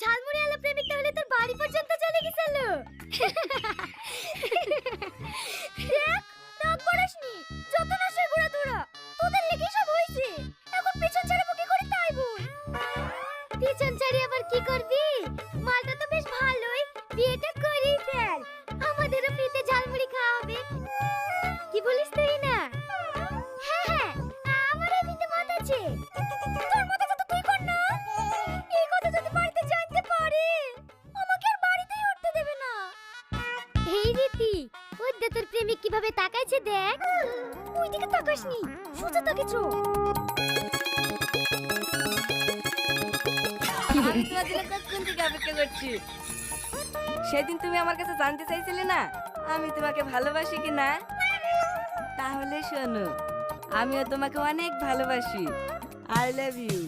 ঝালমুড়ি আলো প্রেমিকটা হলে তোর বাড়ি পর্যন্ত চলে গেছিল। দেখ নাক বড়াসনি, যত নষ্ট ঘোরা তোরা, তোদের লেগে সব হইছে। এখন পিছন ছাড়াবো কি করে তাই বল। পিছন ছাড়ি আবার কি করবি? মালটা তো বেশ ভালোই, বিয়েটা করেই ফেল, আমাদেরও ফ্রিতে ঝালমুড়ি খাওয়া হবে। কি বলিস তুই না? হ্যাঁ আমার এমনিতে মত আছে। তোর মত তো তুই কর না। এই কথা যদি বাড়িতে জানতে পারে আমাকে আর বাড়িতেই উঠতে দেবে না। এই রীতি, ওই দে তোর প্রেমিক কিভাবে তাকাইছে দেখ। ওই দিকে তাকাসনি, সোজা তাকে চো। আমি তোমার জন্য কতক্ষণ থেকে অপেক্ষা করছি। সেদিন তুমি আমার কাছে জানতে চাইছিলে না আমি তোমাকে ভালোবাসি কি না? তাহলে শোনো, আমিও তোমাকে অনেক ভালোবাসি। I love you.